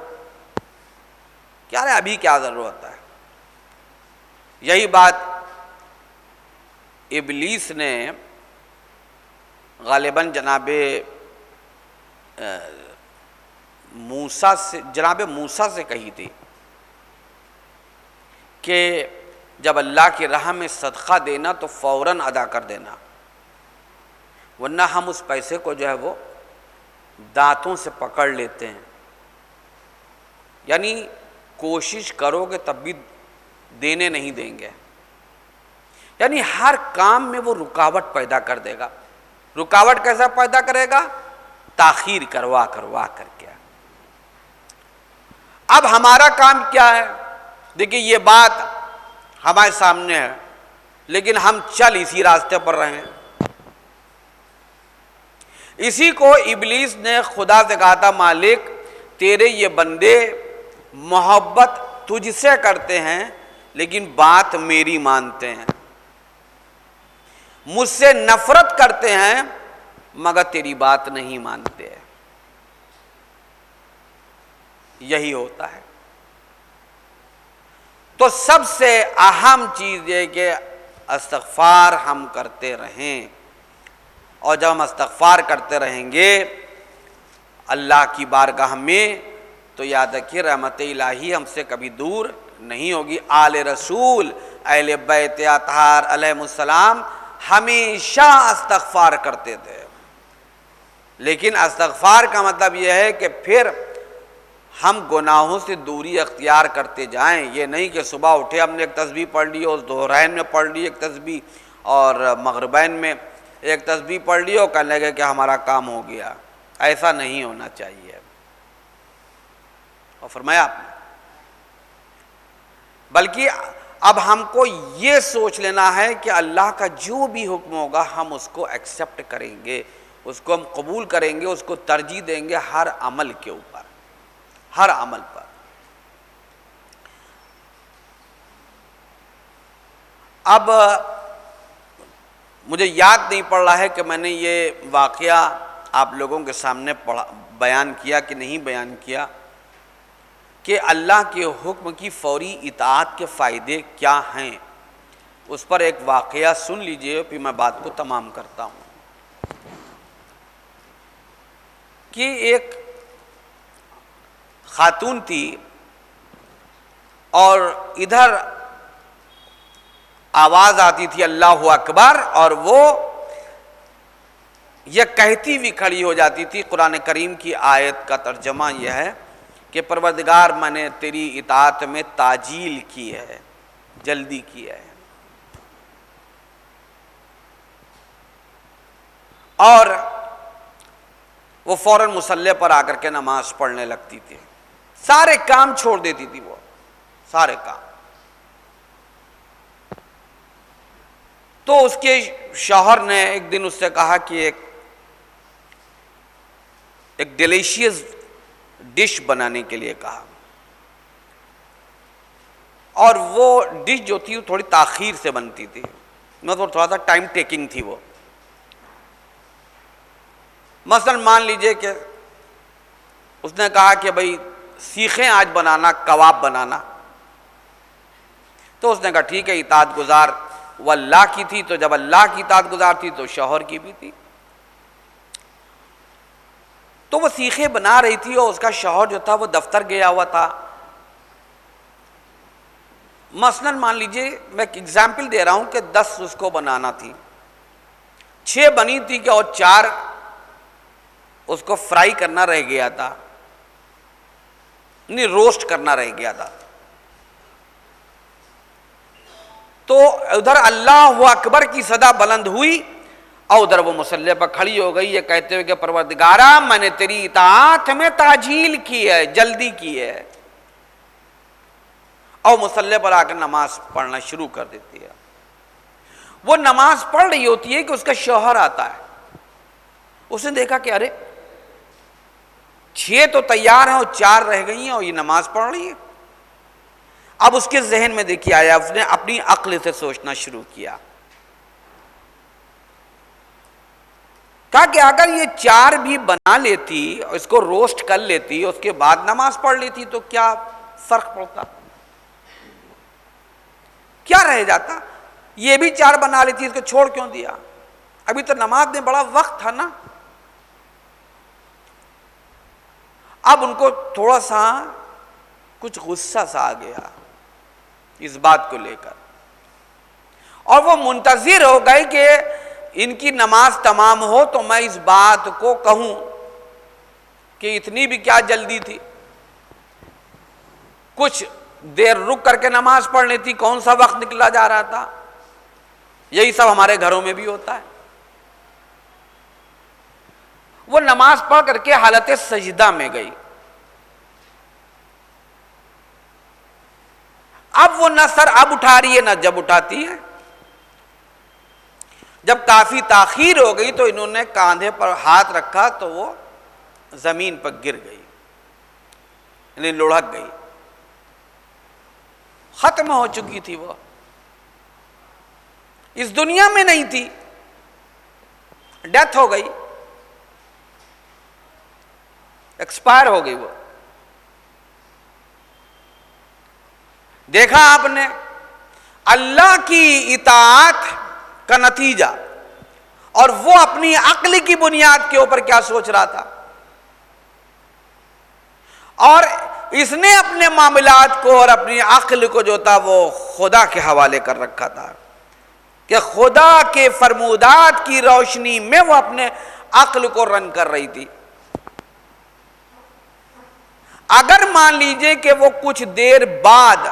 B: کہ ارے ابھی کیا ضرورت ہے. یہی بات ابلیس نے غالباً جناب موسیٰ سے کہی تھی کہ جب اللہ کی راہ میں صدقہ دینا تو فوراً ادا کر دینا، ورنہ ہم اس پیسے کو جو ہے وہ دانتوں سے پکڑ لیتے ہیں. یعنی کوشش کرو گے تب بھی دینے نہیں دیں گے. یعنی ہر کام میں وہ رکاوٹ پیدا کر دے گا. رکاوٹ کیسا پیدا کرے گا؟ تاخیر کروا کر کے. اب ہمارا کام کیا ہے؟ دیکھیے یہ بات ہمارے سامنے ہے لیکن ہم چل اسی راستے پر رہے ہیں. اسی کو ابلیس نے خدا سے کہا تھا مالک تیرے یہ بندے محبت تجھ سے کرتے ہیں لیکن بات میری مانتے ہیں، مجھ سے نفرت کرتے ہیں مگر تیری بات نہیں مانتے. یہی ہوتا ہے. تو سب سے اہم چیز یہ کہ استغفار ہم کرتے رہیں، اور جب ہم استغفار کرتے رہیں گے اللہ کی بارگاہ میں تو یاد رکھیے رحمت الہی ہم سے کبھی دور نہیں ہوگی. آل رسول اہل بیت اطہار علیہ السلام ہمیشہ استغفار کرتے تھے. لیکن استغفار کا مطلب یہ ہے کہ پھر ہم گناہوں سے دوری اختیار کرتے جائیں. یہ نہیں کہ صبح اٹھے ہم نے ایک تسبیح پڑھ لی اور ظہرین میں پڑھ لی ایک تسبیح اور مغربین میں ایک تسبیح پڑھ لی اور کہنے لگے کہ ہمارا کام ہو گیا. ایسا نہیں ہونا چاہیے. اور فرمایا آپ نے بلکہ اب ہم کو یہ سوچ لینا ہے کہ اللہ کا جو بھی حکم ہوگا ہم اس کو ایکسیپٹ کریں گے، اس کو ہم قبول کریں گے، اس کو ترجیح دیں گے ہر عمل کے اوپر، ہر عمل پر. اب مجھے یاد نہیں پڑ رہا ہے کہ میں نے یہ واقعہ آپ لوگوں کے سامنے بیان کیا کہ نہیں بیان کیا کہ اللہ کے حکم کی فوری اطاعت کے فائدے کیا ہیں. اس پر ایک واقعہ سن لیجئے پھر میں بات کو تمام کرتا ہوں. کہ ایک خاتون تھی اور ادھر آواز آتی تھی اللہ اکبر اور وہ یہ کہتی بھی کھڑی ہو جاتی تھی. قرآن کریم کی آیت کا ترجمہ یہ ہے کہ پروردگار میں نے تیری اطاعت میں تاجیل کی ہے، جلدی کی ہے. اور وہ فوراً مصلی پر آ کر کے نماز پڑھنے لگتی تھی. سارے کام چھوڑ دیتی تھی وہ، سارے کام. تو اس کے شوہر نے ایک دن اس سے کہا کہ ایک ڈیلیشیس ڈش بنانے کے لیے کہا. اور وہ ڈش جو تھی وہ تھوڑی تاخیر سے بنتی تھی، مطلب تھوڑا سا ٹائم ٹیکنگ تھی وہ. مثلا مان لیجئے کہ اس نے کہا کہ بھئی سیکھیں آج بنانا کباب بنانا. تو اس نے کہا ٹھیک ہے. اطاعت گزار وہ اللہ کی تھی، تو جب اللہ کی اطاعت گزار تھی تو شوہر کی بھی تھی. تو وہ سیخیں بنا رہی تھی اور اس کا شوہر جو تھا وہ دفتر گیا ہوا تھا. مثلا مان لیجئے میں ایک ایگزامپل دے رہا ہوں کہ 10 اس کو بنانا تھی، 6 بنی تھی کہ اور 4 اس کو فرائی کرنا رہ گیا تھا، نہیں روسٹ کرنا رہ گیا تھا. تو ادھر اللہ اکبر کی صدا بلند ہوئی اور ادھر وہ مصلی پر کھڑی ہو گئی یہ کہتے ہوئے کہ پروردگارا میں نے تیری اطاعت میں تاجیل کی ہے، جلدی کی ہے. اور مصلی پر آ کر نماز پڑھنا شروع کر دیتی ہے. وہ نماز پڑھ رہی ہوتی ہے کہ اس کا شوہر آتا ہے. اس نے دیکھا کہ ارے 6 تو تیار ہیں اور 4 رہ گئی ہیں اور یہ نماز پڑھ رہی ہے. اب اس کے ذہن میں دیکھیے آیا، اس نے اپنی عقل سے سوچنا شروع کیا کہا کہ اگر یہ 4 بھی بنا لیتی اور اس کو روسٹ کر لیتی اس کے بعد نماز پڑھ لیتی تو کیا فرق پڑتا، کیا رہ جاتا؟ یہ بھی 4 بنا لیتی، اس کو چھوڑ کیوں دیا؟ ابھی تو نماز میں بڑا وقت تھا نا۔ اب ان کو تھوڑا سا کچھ غصہ سا آ گیا اس بات کو لے کر، اور وہ منتظر ہو گئے کہ ان کی نماز تمام ہو تو میں اس بات کو کہوں کہ اتنی بھی کیا جلدی تھی، کچھ دیر رک کر کے نماز پڑھ لیتی، کون سا وقت نکلا جا رہا تھا۔ یہی سب ہمارے گھروں میں بھی ہوتا ہے۔ وہ نماز پڑھ کر کے حالت سجدہ میں گئی، اب وہ نہ سر اب اٹھا رہی ہے نہ جب اٹھاتی ہے۔ جب کافی تاخیر ہو گئی تو انہوں نے کاندھے پر ہاتھ رکھا تو وہ زمین پر گر گئی، یعنی لڑھک گئی، ختم ہو چکی تھی، وہ اس دنیا میں نہیں تھی، ڈیتھ ہو گئی، ایکسپائر ہو گئی۔ وہ دیکھا آپ نے اللہ کی اطاعت کا نتیجہ، اور وہ اپنی عقل کی بنیاد کے اوپر کیا سوچ رہا تھا، اور اس نے اپنے معاملات کو اور اپنی عقل کو جو تھا وہ خدا کے حوالے کر رکھا تھا کہ خدا کے فرمودات کی روشنی میں وہ اپنے عقل کو رن کر رہی تھی۔ اگر مان لیجئے کہ وہ کچھ دیر بعد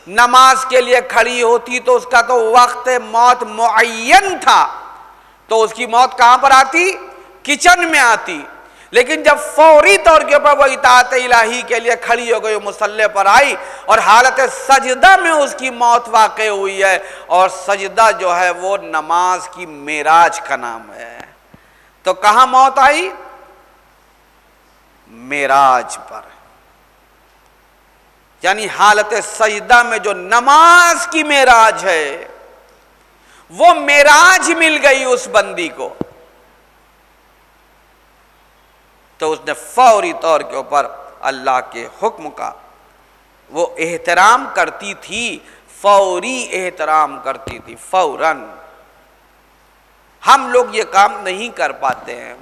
B: نماز کے لیے کھڑی ہوتی تو اس کا تو وقت موت معین تھا، تو اس کی موت کہاں پر آتی؟ کچن میں آتی۔ لیکن جب فوری طور کے اوپر وہ اطاعت الہی کے لیے کھڑی ہو گئی، مصلی پر آئی اور حالت سجدہ میں اس کی موت واقع ہوئی ہے، اور سجدہ جو ہے وہ نماز کی معراج کا نام ہے۔ تو کہاں موت آئی؟ معراج پر، یعنی حالت سجدہ میں جو نماز کی معراج ہے وہ معراج مل گئی اس بندی کو، تو اس نے فوری طور کے اوپر اللہ کے حکم کا وہ احترام کرتی تھی، فوری احترام کرتی تھی، فوراً۔ ہم لوگ یہ کام نہیں کر پاتے ہیں،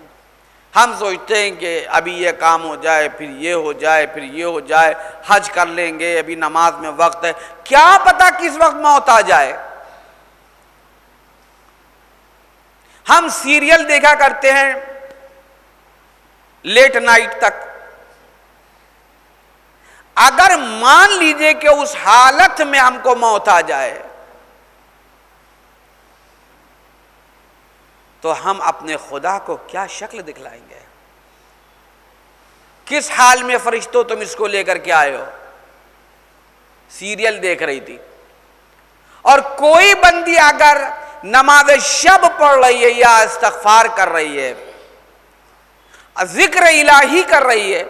B: ہم سوچتے ہیں کہ ابھی یہ کام ہو جائے، پھر یہ ہو جائے، پھر یہ ہو جائے، حج کر لیں گے، ابھی نماز میں وقت ہے، کیا پتہ کس وقت موت آ جائے۔ ہم سیریل دیکھا کرتے ہیں لیٹ نائٹ تک، اگر مان لیجئے کہ اس حالت میں ہم کو موت آ جائے تو ہم اپنے خدا کو کیا شکل دکھلائیں گے؟ کس حال میں فرشتوں تم اس کو لے کر کے آئے ہو؟ سیریل دیکھ رہی تھی، اور کوئی بندی اگر نماز شب پڑھ رہی ہے یا استغفار کر رہی ہے، ذکر الہی کر رہی ہے،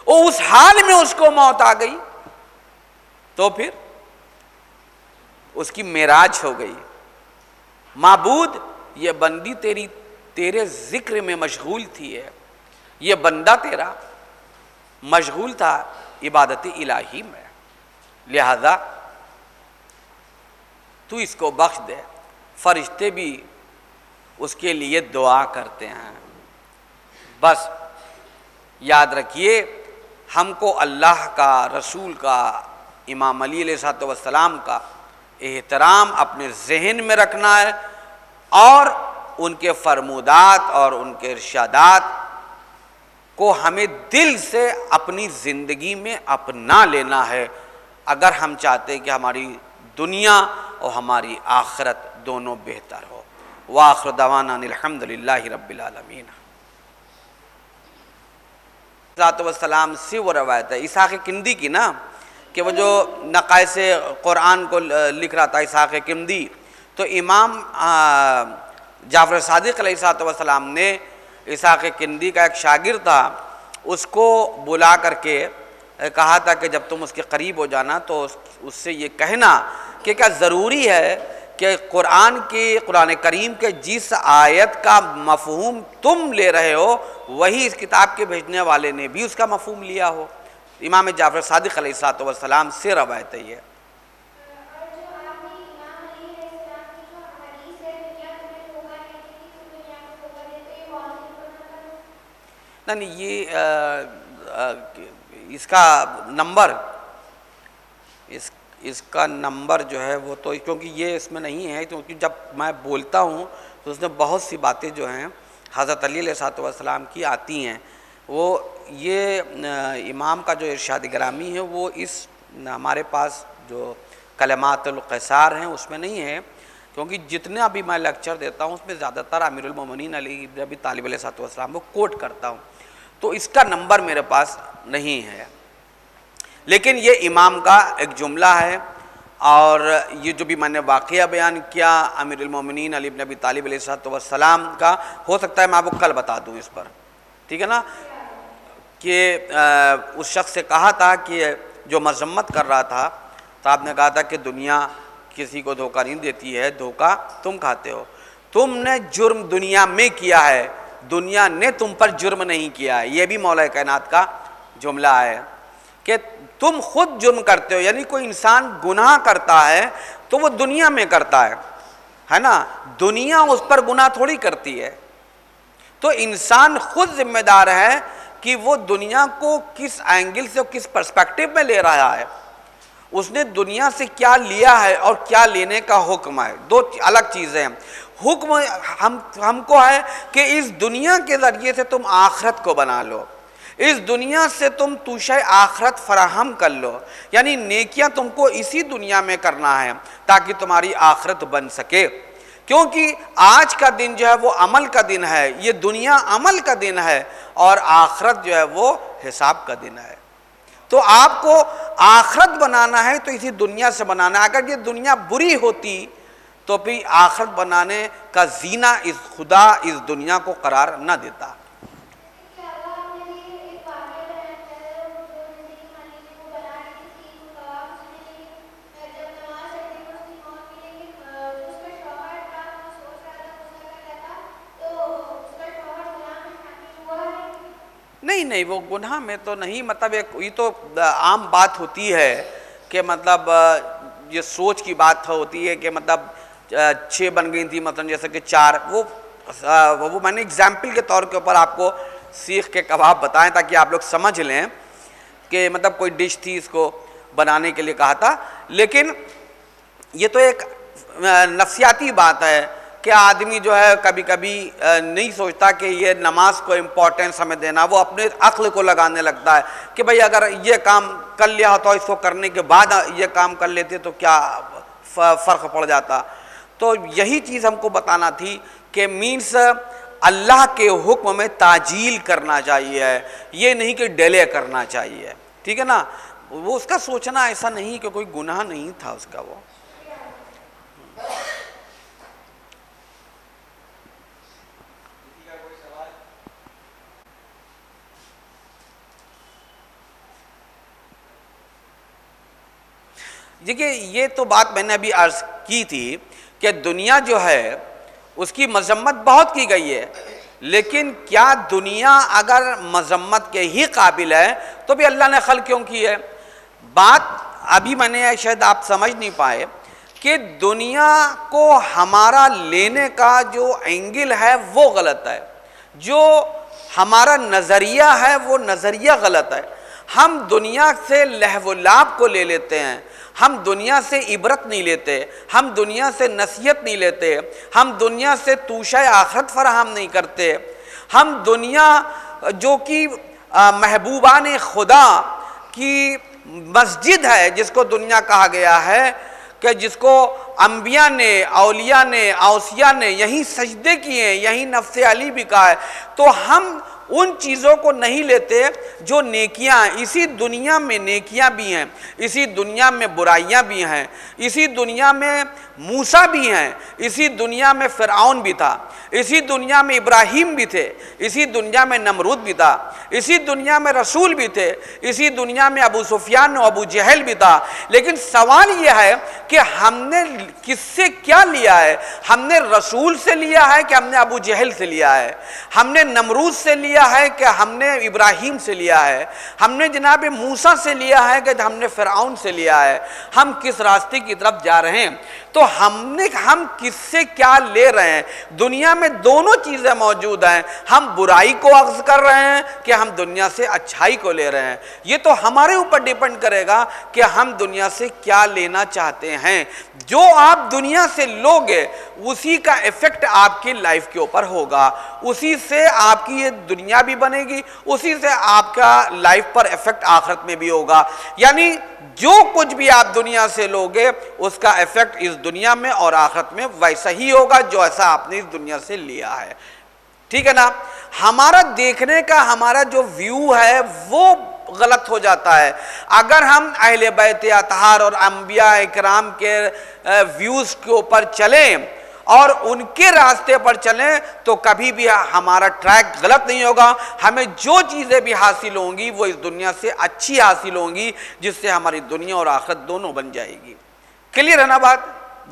B: اور اس حال میں اس کو موت آ گئی تو پھر اس کی معراج ہو گئی۔ معبود، یہ بندی تیرے ذکر میں مشغول تھی ہے، یہ بندہ تیرا مشغول تھا عبادت الہی میں، لہذا تو اس کو بخش دے۔ فرشتے بھی اس کے لیے دعا کرتے ہیں۔ بس یاد رکھیے، ہم کو اللہ کا، رسول کا، امام علی علیہ السلام کا احترام اپنے ذہن میں رکھنا ہے، اور ان کے فرمودات اور ان کے ارشادات کو ہمیں دل سے اپنی زندگی میں اپنا لینا ہے، اگر ہم چاہتے کہ ہماری دنیا اور ہماری آخرت دونوں بہتر ہو۔ وآخر دعوانا الحمدللہ رب العالمین۔ والسلام سے وہ روایت ہے اسحاق کندی کی نا، کہ وہ جو نقائص قرآن کو لکھ رہا تھا اسحاق کندی، تو امام جعفر صادق علیہ السلام نے اسحاق کندی کا ایک شاگرد تھا، اس کو بلا کر کے کہا تھا کہ جب تم اس کے قریب ہو جانا تو اس سے یہ کہنا کہ کیا ضروری ہے کہ قرآن کریم کے جس آیت کا مفہوم تم لے رہے ہو وہی اس کتاب کے بھیجنے والے نے بھی اس کا مفہوم لیا ہو۔ امام جعفر صادق علیہ السلام سے روایت ہے یہ۔ نہیں یہ اس کا نمبر اس کا نمبر جو ہے وہ تو کیونکہ یہ اس میں نہیں ہے، کیونکہ جب میں بولتا ہوں تو اس میں بہت سی باتیں جو ہیں حضرت علی علیہ السلام کی آتی ہیں، وہ یہ امام کا جو ارشاد گرامی ہے وہ اس ہمارے پاس جو کلمات القصار ہیں اس میں نہیں ہے، کیونکہ جتنا بھی میں لیکچر دیتا ہوں اس میں زیادہ تر امیر المومنین علی بن ابی طالب علیہ السلام کو کوٹ کرتا ہوں، تو اس کا نمبر میرے پاس نہیں ہے، لیکن یہ امام کا ایک جملہ ہے، اور یہ جو بھی میں نے واقعہ بیان کیا امیر المومنین علی بن ابی طالب علیہ السلام کا، ہو سکتا ہے میں آپ کو کل بتا دوں اس پر، ٹھیک ہے نا، کہ اس شخص سے کہا تھا کہ جو مذمت کر رہا تھا تو آپ نے کہا تھا کہ دنیا کسی کو دھوکہ نہیں دیتی ہے، دھوکہ تم کھاتے ہو، تم نے جرم دنیا میں کیا ہے، دنیا نے تم پر جرم نہیں کیا ہے۔ یہ بھی مولا کائنات کا جملہ ہے کہ تم خود جرم کرتے ہو، یعنی کوئی انسان گناہ کرتا ہے تو وہ دنیا میں کرتا ہے نا، دنیا اس پر گناہ تھوڑی کرتی ہے، تو انسان خود ذمہ دار ہے کہ وہ دنیا کو کس اینگل سے کس پرسپیکٹو میں لے رہا ہے، اس نے دنیا سے کیا لیا ہے اور کیا لینے کا حکم ہے، دو الگ چیزیں ہیں۔ حکم ہم کو ہے کہ اس دنیا کے ذریعے سے تم آخرت کو بنا لو، اس دنیا سے تم توشہ آخرت فراہم کر لو، یعنی نیکیاں تم کو اسی دنیا میں کرنا ہے تاکہ تمہاری آخرت بن سکے، کیونکہ آج کا دن جو ہے وہ عمل کا دن ہے، یہ دنیا عمل کا دن ہے اور آخرت جو ہے وہ حساب کا دن ہے، تو آپ کو آخرت بنانا ہے تو اسی دنیا سے بنانا ہے۔ اگر یہ دنیا بری ہوتی تو پھر آخرت بنانے کا زینہ اس خدا اس دنیا کو قرار نہ دیتا۔ نہیں وہ گناہ میں تو نہیں، مطلب یہ تو عام بات ہوتی ہے کہ مطلب یہ سوچ کی بات ہوتی ہے کہ مطلب 6 بن گئی تھی، مطلب جیسے کہ 4، وہ میں نے اگزامپل کے طور کے اوپر آپ کو سیخ کے کباب بتائیں تاکہ آپ لوگ سمجھ لیں کہ مطلب کوئی ڈش تھی اس کو بنانے کے لیے کہا تھا، لیکن یہ تو ایک نفسیاتی بات ہے کہ آدمی جو ہے کبھی کبھی نہیں سوچتا کہ یہ نماز کو امپورٹنس ہمیں دینا، وہ اپنے عقل کو لگانے لگتا ہے کہ بھئی اگر یہ کام کر لیا ہو تو اس کو کرنے کے بعد یہ کام کر لیتے تو کیا فرق پڑ جاتا۔ تو یہی چیز ہم کو بتانا تھی کہ مینس اللہ کے حکم میں تعجیل کرنا چاہیے، یہ نہیں کہ ڈیلے کرنا چاہیے، ٹھیک ہے نا، وہ اس کا سوچنا ایسا نہیں کہ کوئی گناہ نہیں تھا اس کا وہ۔ دیکھیے یہ تو بات میں نے ابھی عرض کی تھی کہ دنیا جو ہے اس کی مذمت بہت کی گئی ہے، لیکن کیا دنیا اگر مذمت کے ہی قابل ہے تو بھی اللہ نے خلق کیوں کی ہے؟ بات ابھی میں نے شاید آپ سمجھ نہیں پائے کہ دنیا کو ہمارا لینے کا جو اینگل ہے وہ غلط ہے، جو ہمارا نظریہ ہے وہ نظریہ غلط ہے، ہم دنیا سے لہو و لعب کو لے لیتے ہیں، ہم دنیا سے عبرت نہیں لیتے، ہم دنیا سے نصیحت نہیں لیتے، ہم دنیا سے توشہ آخرت فراہم نہیں کرتے، ہم دنیا جو کہ محبوبان خدا کی مسجد ہے جس کو دنیا کہا گیا ہے کہ جس کو انبیاء نے اولیاء نے اوصیاء نے یہیں سجدے کیے، یہیں نفس علی بھی کہا ہے، تو ہم ان چیزوں کو نہیں لیتے جو نیکیاں، اسی دنیا میں نیکیاں بھی ہیں، اسی دنیا میں برائیاں بھی ہیں، اسی دنیا میں موسیٰ بھی ہیں، اسی دنیا میں فرعون بھی تھا، اسی دنیا میں ابراہیم بھی تھے، اسی دنیا میں نمرود بھی تھا، اسی دنیا میں رسول بھی تھے، اسی دنیا میں ابو سفیان و ابو جہل بھی تھا. لیکن سوال یہ ہے کہ ہم نے کس سے کیا لیا ہے؟ ہم نے رسول سے لیا ہے کہ ہم نے ابو جہل سے لیا ہے؟ ہم نے نمرود سے لیا ہے کہ ہم نے ابراہیم سے لیا ہے؟ ہم نے جناب موسیٰ سے لیا ہے کہ ہم نے فرعون سے لیا ہے؟ ہم کس راستے کی طرف جا رہے ہیں؟ تو ہم کس سے کیا لے رہے ہیں؟ دنیا میں دونوں چیزیں موجود ہیں. ہم برائی کو اخذ کر رہے ہیں کہ ہم دنیا سے اچھائی کو لے رہے ہیں. یہ تو ہمارے اوپر ڈیپینڈ کرے گا کہ ہم دنیا سے کیا لینا چاہتے ہیں. جو آپ دنیا سے لوگے اسی کا ایفیکٹ آپ کی لائف کے اوپر ہوگا، اسی سے آپ کی یہ دنیا بھی بنے گی، اسی سے آپ کا لائف پر ایفیکٹ آخرت میں بھی ہوگا. یعنی جو کچھ بھی آپ دنیا سے لوگے اس کا ایفیکٹ اس دنیا میں اور آخرت میں ویسا ہی ہوگا جو ایسا آپ نے اس دنیا سے لیا ہے. ٹھیک ہے نا؟ ہمارا دیکھنے کا ہمارا جو ویو ہے وہ غلط ہو جاتا ہے. اگر ہم اہل بیت اطہار اور انبیاء اکرام کے ویوز کے اوپر چلیں اور ان کے راستے پر چلیں تو کبھی بھی ہمارا ٹریک غلط نہیں ہوگا. ہمیں جو چیزیں بھی حاصل ہوں گی وہ اس دنیا سے اچھی حاصل ہوں گی، جس سے ہماری دنیا اور آخرت دونوں بن جائے گی. کلیئر ہے نا بات؟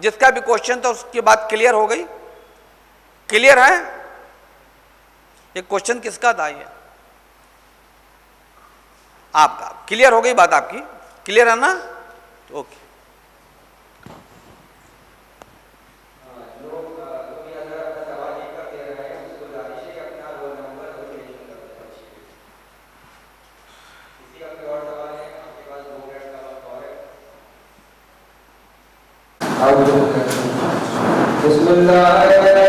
B: جس کا بھی کوشچن تھا اس کی بات کلیئر ہو گئی؟ کلیئر ہے؟ یہ کوشچن کس کا تھا؟ یہ آپ کا. کلیئر ہو گئی بات آپ کی؟ کلیئر ہے نا؟ اوکے.
C: بسم اللہ